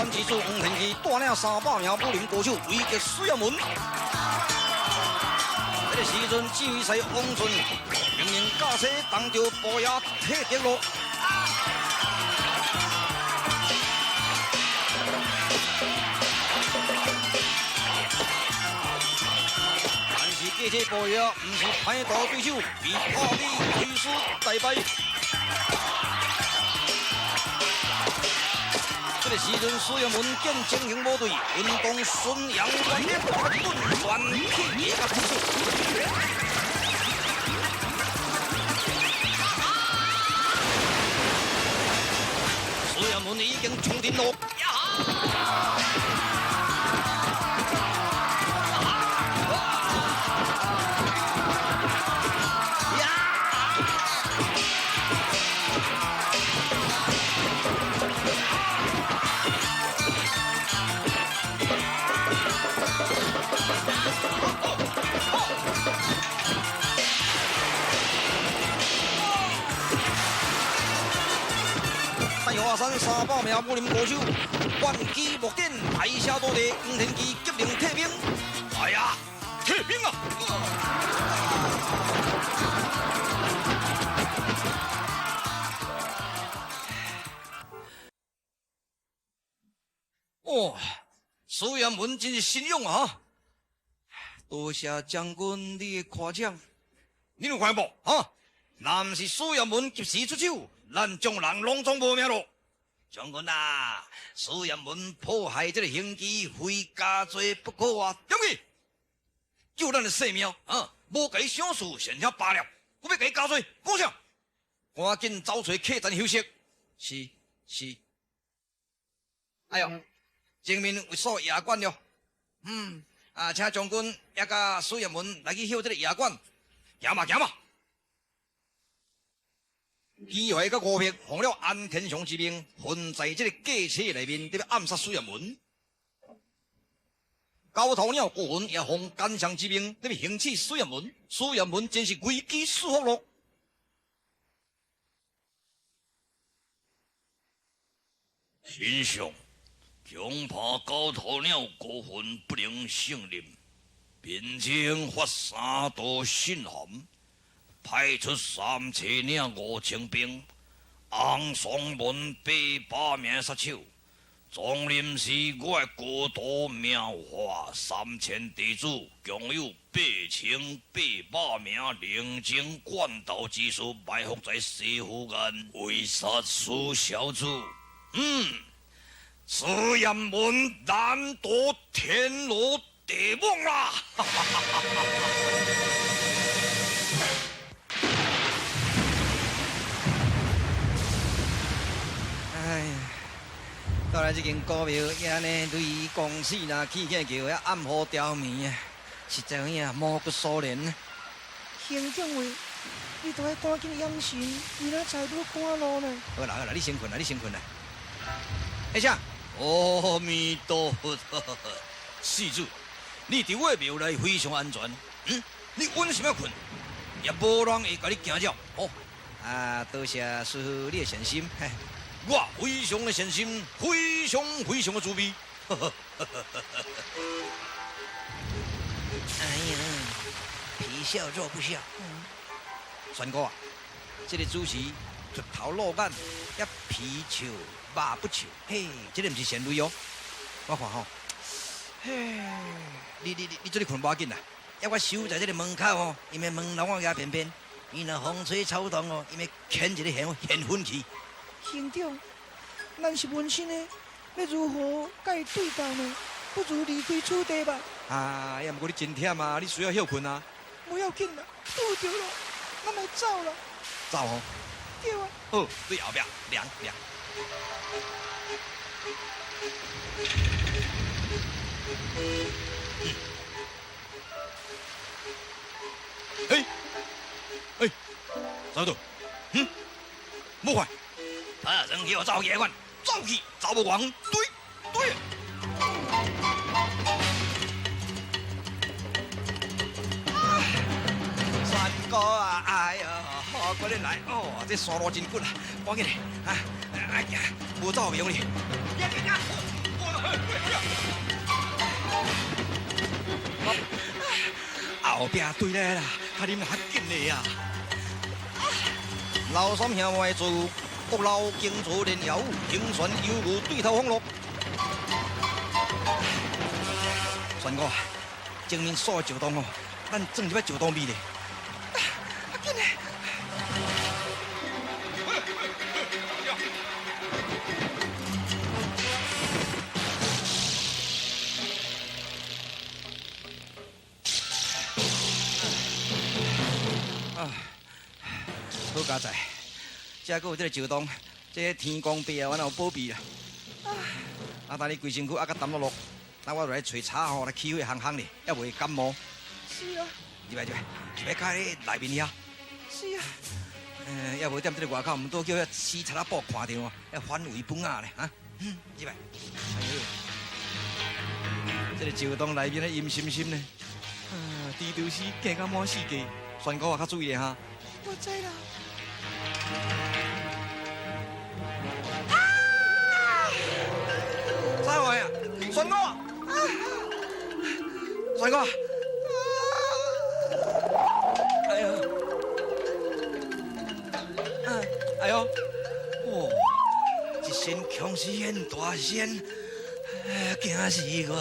山之主黄天基带领300名武林高手围击水衙门。这个时阵，指挥使王顺命令驾车当着步野退敌路。但是这步野不是歹道对手，被破米推输大败。这个时阵，水衙门见精英部队运动顺阳关列，顿转气野甲推出。水衙门已经冲阵路。华山300名武林高手，万机木剑，大声多地，黄天基急令退兵。来呀，退兵啊！哦，水衙门真是神勇啊！多谢将军你的夸奖。你有看无啊？若不是水衙门及时出手，咱将人拢总无命咯。将军啊，水衙门迫害这个刑期，非加罪不可啊！将军，就咱的性命啊，无给小事先下罢了，我要给加罪，讲啥？赶紧找找客栈休息。是。哎呦，前面为所夜馆了。请将军也甲水衙门来去休这个夜馆。行嘛。机会甲误骗，奉了安天祥之命，混在这个计策内面，要暗杀水衙门。高头鸟顾魂也奉甘祥之命，要行刺水衙门。水衙门真是危机四伏咯。丞相，恐怕高头鸟顾魂不能胜任，并且发3道信函。派出3车领5000兵，红双门800名杀手，总任是我的国都妙化3000弟子，共有8800名灵精贯道之术埋伏在西湖岸，围杀苏小主。水衙门难夺天罗地网啦！到来这间古庙，安尼雷公死啦，起起叫遐暗火刁民啊，实在有影毛骨悚然。行政位，你都要赶紧养神，为了财路赶路呢。好啦，你先困啦。哎啥？阿弥陀佛，施主，你伫我庙内非常安全。你稳什么困？也无人会甲你惊扰。哦，多谢师傅你的善心。我非常的善心，非常的慈悲。哎呀，皮笑肉不笑。帅哥啊，这个主持出头露眼，也皮笑肉不笑，嘿，这个不是贤女哦。我看吼，嘿，你这里困无要紧啦，要我守在这个门口哦，因为门廊我压偏偏，伊若风吹草动哦，因为牵一个现昏去。行长，咱是文心的，要如何甲伊对待呢？不如离开此地吧。也毋过你真忝啊，你需要休困啊。不要紧啦，拄着了，咱来走啦。走哦。对啊。好，对后壁凉。走到，莫快，马上给我走夜晚，走去，走不完，对。三哥啊，哎呀，好，快点来哦，这山路真骨啊，赶紧来啊！哎呀，无走庙哩，后壁对来啦，他啉较紧的呀。老三兄外做国老经座连摇，平旋犹如对头风落。帅哥，前面所石洞哦，咱正入要石洞边咧。紧嘞！好佳哉，这还有这个石洞，这天公伯啊，我哪有保庇啊？等你规身躯啊，甲澹落落，等我来找茶吼来起火烘烘咧，还袂感冒。是啊，入来，要开咧内面遐。是啊。也无踮这个外口，毋多叫遐死贼仔宝看到哦，要反胃本啊咧，哈。入来。哎呦，这个石洞内面咧阴森森咧，猪头丝惊到满世界，帅哥啊，较注意咧哈。我知啦。啥话呀？帅哥啊！帅哥啊！哎呦！哎呦！哇！一身强势现大仙，惊死我！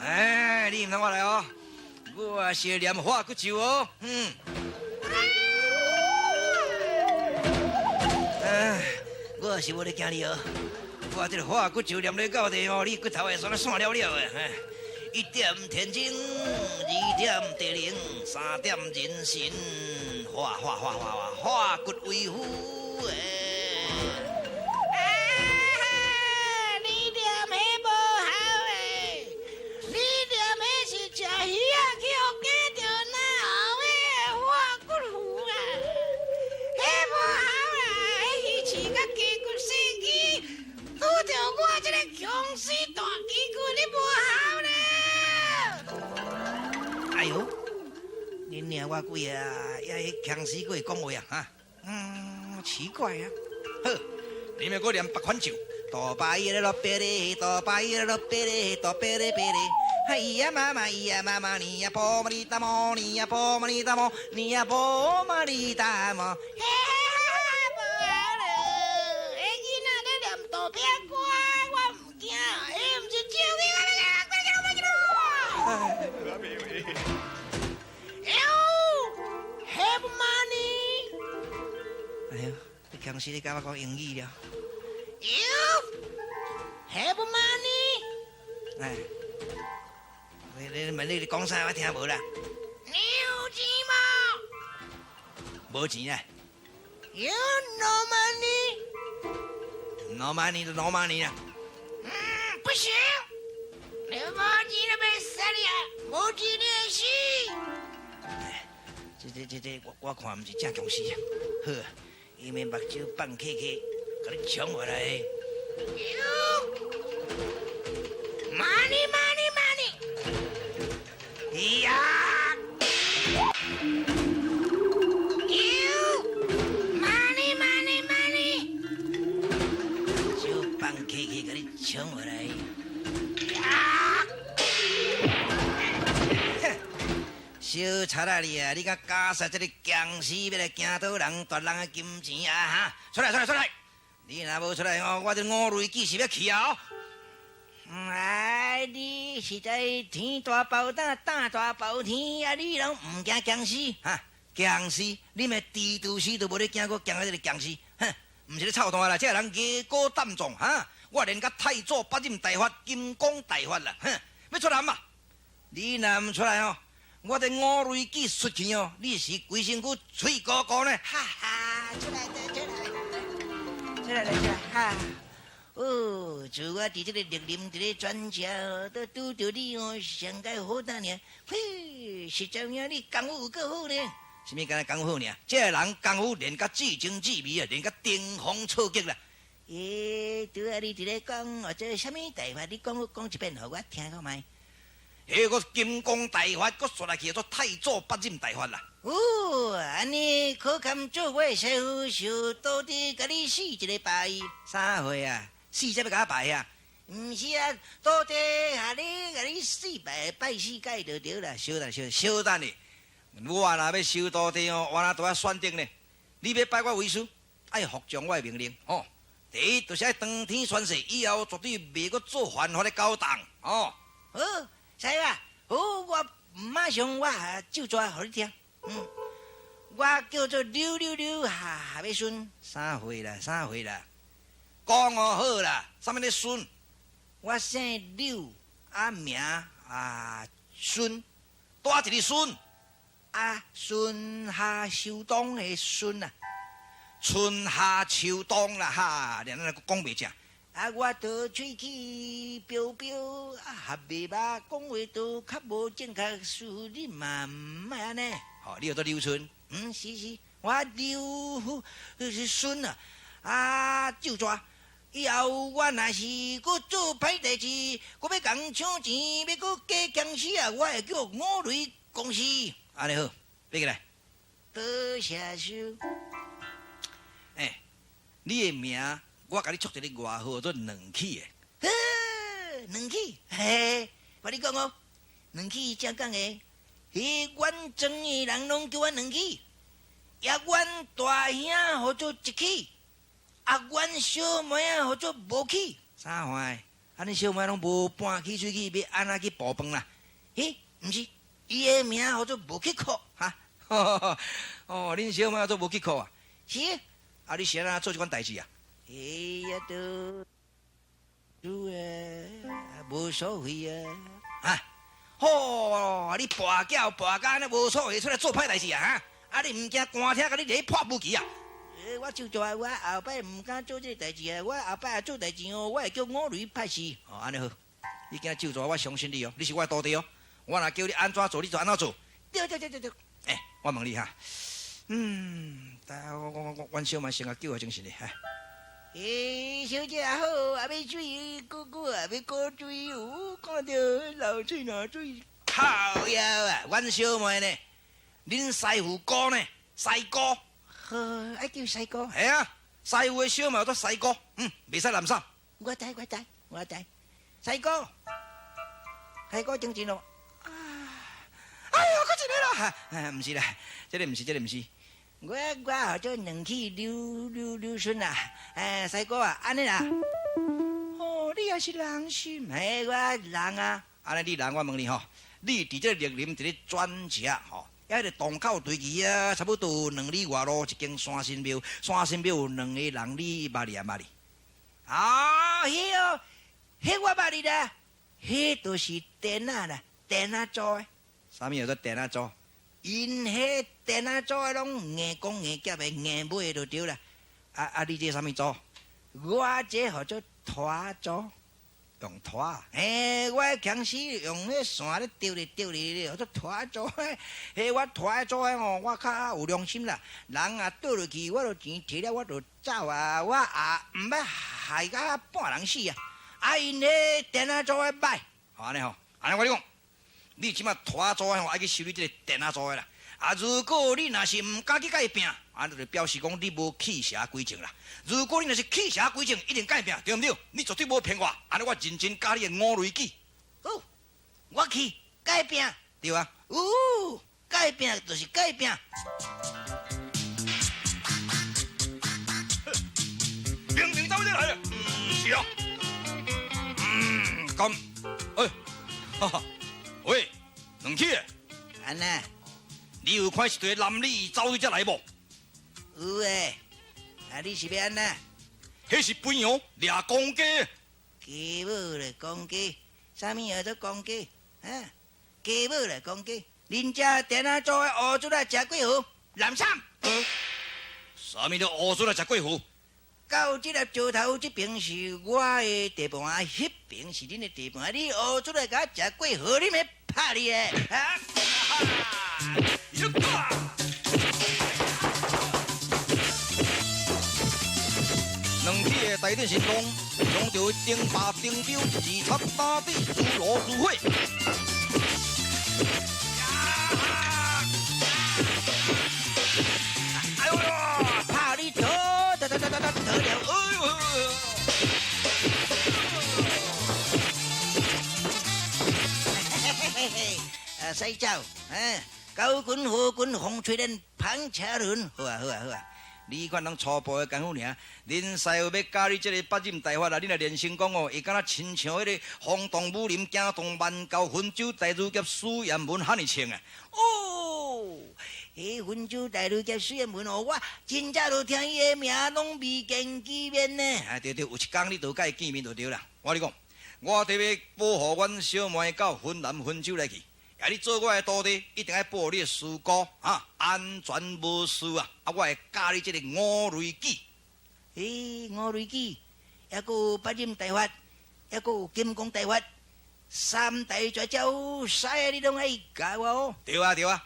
哎，你唔通我来哦，我是念化骨咒哦，我是无咧惊你哦，我这个化骨咒念咧到底哦，你骨头会煞散了了的。一点天精，二点地灵，三点人神，化骨为符诶。你念迄无效诶，你念迄是食鱼啊去互惊着那后诶化骨符啊，迄无效啦，迄鱼翅甲鸡骨细机，拄着我这个强势大鸡骨，你无效咧。哎呦，恁娘我鬼啊，也强死鬼讲话啊哈，奇怪啊。好，你们给我念8款咒，哆巴耶罗贝嘞，哆巴耶罗贝嘞，哆贝嘞贝嘞。哎呀妈妈，咿呀妈妈，你呀波玛尼达摩，你呀波玛尼达摩，你呀波玛尼达摩。嘿，无效了，迄囡仔咧念道别歌，我唔惊，伊唔是照你我来Have money。哎呀，你强死你甲我讲英语了。You have money。哎，你讲啥我听无啦？你有钱无？无钱啊 You no money。 ，no money 就 no money 啦。不行，你无钱就别死你啊！无钱你会死。我看毋是正强势啊。好，伊面目睭放开开，甲你抢回来。You money。呀 ！You money。就放开开，甲你抢回来。呀！小贼仔你啊！你甲假设这个僵尸要来惊倒人夺人的金钱啊哈！出来！你若无出来哦，我这五雷记是要去啊！哎，你实在天大包胆，胆大包天啊！你拢唔惊僵尸哈？僵尸，你们猪头死都无咧惊，我惊啊！这个僵尸，哼，唔是咧操蛋啦！这个人牙高胆壮哈！我连甲太祖八任大法、金刚大法啦，哼，要出来嘛？你若唔出来哦，我这五雷记出去哦，你是规身躯脆高高呢！哈哈，出来，哈！哦，自我伫这个历练这个专家，都拄着你哦，上该好胆呢。嘿，实在呀，你功夫有够好呢。什么干功夫呢？这个人功夫练甲至情至美啊，练甲登峰造极啦！拄啊，你伫咧讲或者什么大法？你讲一遍，互我听看卖。迄个金刚大法，佫说来去做太祖八任大法啦。哦，安尼可堪做我的师傅，就到底甲你死一个拜。啥货啊？死才要甲我拜啊？毋是啊，土地下你甲你死拜死改就对啦，小等咧，我若要收土地哦，我哪都要选定呢？你要拜我为师，爱服从我的命令哦。第一，就是爱当天宣誓，以后绝对袂阁做犯法的勾当哦。好，使啊，好，我马上我就抓互你听。我叫做刘夏尾孙，3岁啦。讲哦好啦，啥物咧孙？我姓刘，名孙，大一个孙，春夏秋冬的孙啊。春夏秋冬啦哈，连咱讲袂正。我倒喙齿标标，合袂捌讲话都较无正确，事你嘛毋爱安尼。你叫做刘春？是，我刘孙就抓。以后我若是搁做歹代志，搁要共抢钱，要搁加僵尸啊，我会叫五雷公司。安尼好，背起来。多谢叔。你的名，我甲你取一个外号做两起的。两起，嘿，我你讲哦，两起正讲的，阮庄的人拢叫我两起，阮大兄号做一起，阮小妹号做无起。啥话？你小妹拢无搬起出去，要安怎去补饭啦？毋是，伊的名号做无去考哈。恁小妹做无去考啊？是。你是安怎做这款代志啊？都无所谓啊！你跋筊安尼无所谓，出来做歹代志啊？你毋惊官厅甲你破武器啊？我就做我后摆毋敢做这个代志啊！我后摆做代志哦，我会叫五雷派死。安尼好，你今就做，我相信你哦，你是我的徒弟哦。我若叫你安怎做，你就安怎做。对。我问你哈。阮小妹生啊，叫我精神嘞，小姐好，要水，哥哥要过水，看到流水流水。靠腰啊！阮小妹呢？恁师傅哥呢？师哥。爱叫师哥。系啊，师傅的小妹做师哥，袂使揽啥。我知。师哥正正咯。哎呦，搁一个啦！毋是啦，这个毋是。我好做两起刘孙啊，师哥啊，安尼啦。你也是人心。我人啊。安尼你人，我问你吼，你伫这绿林伫咧转车吼，遐个洞口对去啊，差不多2里外路一间山神庙，山神庙有2个人，你捌哩啊？迄我捌哩啦，迄就是电啊啦，电啊做的。啥物叫做电啊做？因迄电啊做的拢硬公硬夹的硬尾就对啦。你这啥物做？我这叫做拖做。用拖啊？我强势用迄线咧丢咧，叫做拖做。我拖做的吼，我较有良心啦。人啊倒落去，我就钱摕了，我就走啊。我毋要害甲半人死啊。因迄电啊做的歹。安尼吼，安尼我讲。你即马拖做的爱去修理这个电啊做的啦。如果你若是唔敢去改拼，就表示讲你无弃邪归正啦。如果你若是弃邪归正，一定改拼，对唔对？你绝对无骗我，安尼我认真教你的五雷矩。我去改拼，对啊。改拼就是改拼。明走这来了，是啊。咁，喂，两起诶。安那？你有看一堆男女走对这来无？有诶。你是要安那？迄是肥羊掠公鸡。鸡母来公鸡，啥物叫做公鸡？鸡母来公鸡，恁遮电啊做诶乌猪来食几盒？蓝衫。啥物叫乌猪来食几盒？到这个石头这边是我的地盘，迄边是恁的地盘。你乌猪来甲我食几盒？你要拍你诶！两起的大展神功，用着钉耙钉标，自插打底，如罗如火。哎呦呦！拍你头了！哎呦！使走，高军、火军、红吹人、庞车轮，好啊好啊好啊！你看人初步的功夫尔，恁师傅要教你这个八任大法啊，你若练成功哦，会敢若亲像迄个轰动武林、惊动万教分州大儒甲苏彦文哈尼清啊！哦，分州大儒甲苏彦文哦，我真早就听伊的名，拢未见见面呢。啊对对，有一天你就甲伊见面就对啦。我跟你讲，我特别保护阮小妹到云南分州来去。啊！你做我的徒弟，一定要保你的事故啊，安全无事啊！啊，我会教你这个五雷戟。五雷戟，还有八任大法，还有金刚大法，三大绝招，啥你拢爱教我哦。对啊对啊，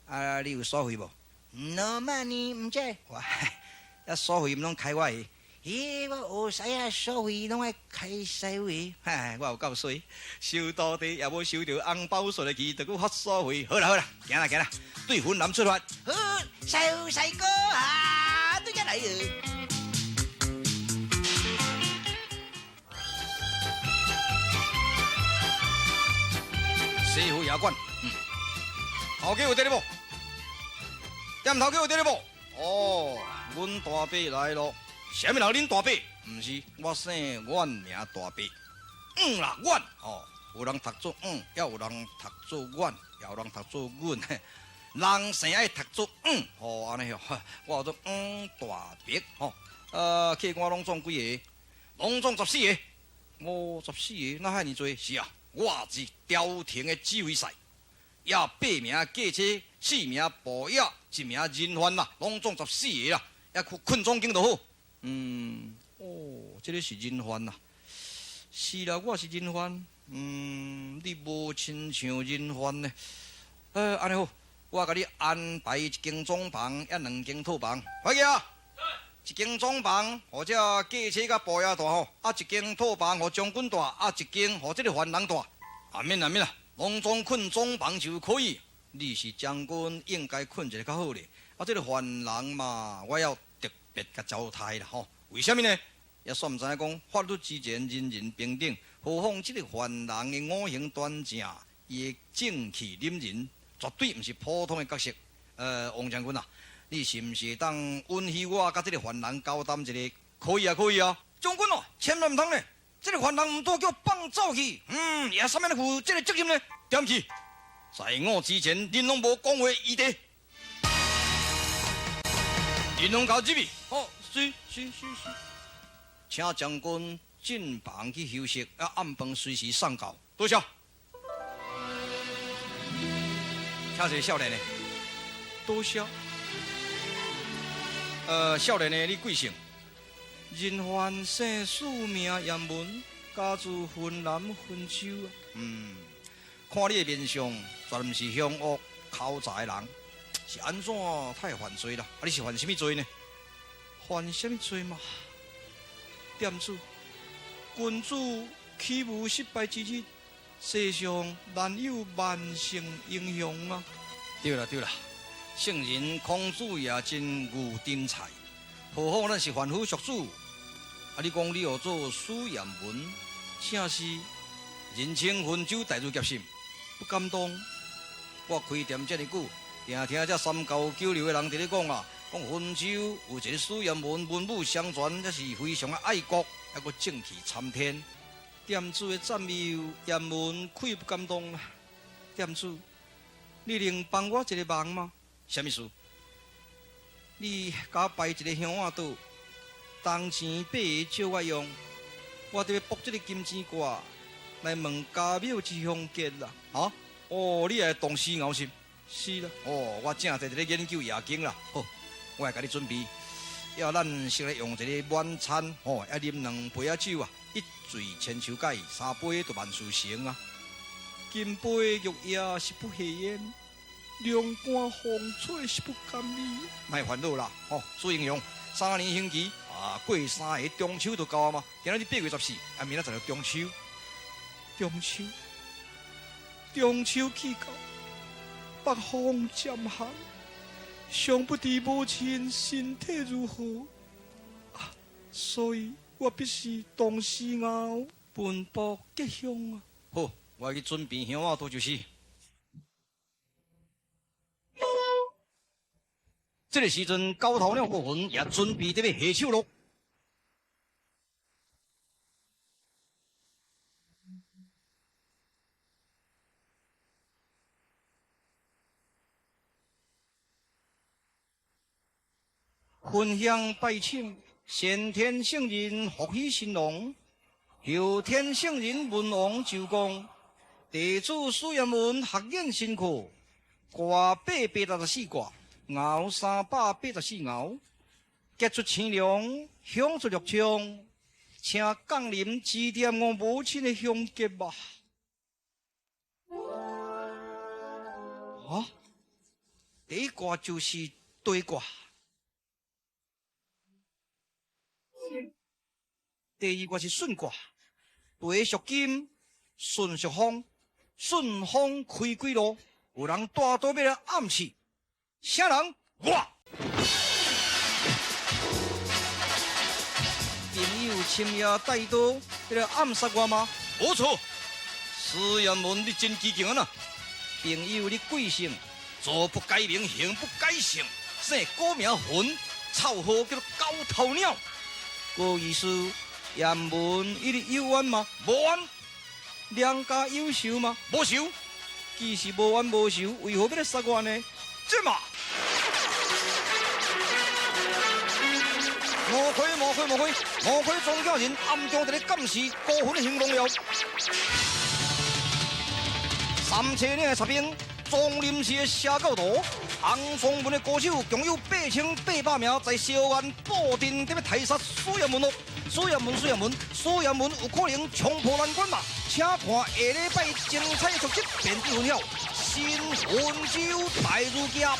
啊，你有收费无？No money，唔知。哇，啊，收费毋拢开我的。我学师所费拢爱开师费，我有够水，收徒弟也无收到红包出来去，就搁发所费。好啦好啦，行啦行啦，对云南出发。好，师哥啊，对家来了。西湖衙馆，头家有伫咧无？店头家有伫咧无？哦，阮大伯来咯。啥物人恁大伯？毋是，我姓阮名大伯。啦，阮哦，有人读做也有人读做阮，也有人读做阮。人生爱读做哦，安尼吼，我有做大伯吼。客官拢总几个？拢总14个。14个，哪遐尼多？是啊，我是朝廷的指挥使。也8名驾车，4名步野，1名人犯啦，拢总14个啦。也困总经就好。这个是人犯啦。是啦，我是人犯。你无亲像人犯呢。安尼好，我甲你安排一间总房，也2间套房。伙计啊，一间总房，或者驾车甲步野大吼，一间套房互将军大，一间互这个犯人大。免啦，拢总困总房就可以。你是将军，应该困一个较好咧。这个犯人嘛，我要特别甲交代啦吼。为什么呢？也算唔知影讲法律之前人人平等，何况这个犯人的五行端正，伊的正气凛然，绝对唔是普通的角色。王将军啊，你是唔是当允许我甲这个犯人交谈一下？可以啊，可以啊。将军哦，千万唔通呢！这个犯人唔多叫放走去，也啥物来负这个责任呢？对不起，在我之前，恁拢无讲话余地，恁拢交入去。是。请将军进房去休息，暗饭随时送到。多谢。请坐少年的，多谢。少年的，你贵姓？人犯姓史名严文，家住云南温州。看你的面相，绝唔是凶恶口杂的人，是安怎太犯罪啦？你是犯什么罪呢？犯什么罪嘛？店主，君主起武失败之日，世上难有万幸英雄啊！对啦，圣人孔子也真有天才，何况咱是凡夫俗子。你讲你学做史言文，正是人称温州大儒夹心，不敢当。我开店这么久，听这三教九流的人伫咧讲啊。讲温州有一个史言文，文武相传，这是非常的爱国，还阁正气参天。店主的赞美言文愧不敢当啦。店主，你能帮我一个忙吗？什么事？你甲我摆一个香碗桌，铜钱8个借我用，我得要卜这个金钱卦来问家庙之凶吉啦。你也动思熬心？是啦。我正在咧研究夜经啦。好。我会甲你准备，要咱先来用一个晚餐，要啉2杯酒啊，一醉千秋解，3杯就万事成啊。金杯玉液是不下咽，凉瓜风吹是不甘味。莫烦恼啦，苏英雄，3年星期过3个中秋就到啊嘛。今日是8月14，明仔就中秋。中秋气到，北风渐寒。想不知母亲身体如何所以我必须当时熬奔波吉祥啊！好，我去准备香碗桌就是。这个时阵，高头鸟国魂也准备在要下手咯。分享拜请，先天圣人福喜兴隆，后天圣人文王周公，弟子苏彦文学研辛苦，挂884卦，熬384熬，结出清凉，享出绿枪，请降临指点我母亲的香结吧。啊，第一卦就是对卦。第二卦是顺卦，地属金，顺属风，顺风开几路，有人大刀要来暗示，啥人？我。朋友深夜带刀要来暗杀我吗？无错，苏彦文，你真机警啊！朋友，你贵姓？做不改名，行不改姓，姓古名魂，绰号叫做高头鸟。无意思。彦文，伊哩有冤吗？无冤。两家有仇吗？无仇。既是无冤无仇，为何要来杀我呢？这嘛，莫亏宗教人暗中在咧监视孤魂的行动了。3车岭的插兵，庄林市的下教徒，红松门的歌手，共有8800名在萧安布阵，在要屠杀苏彦文咯。苏彦文有可能冲破难关嘛？请看下礼拜精彩的特辑，便知分晓。新魂州大如家。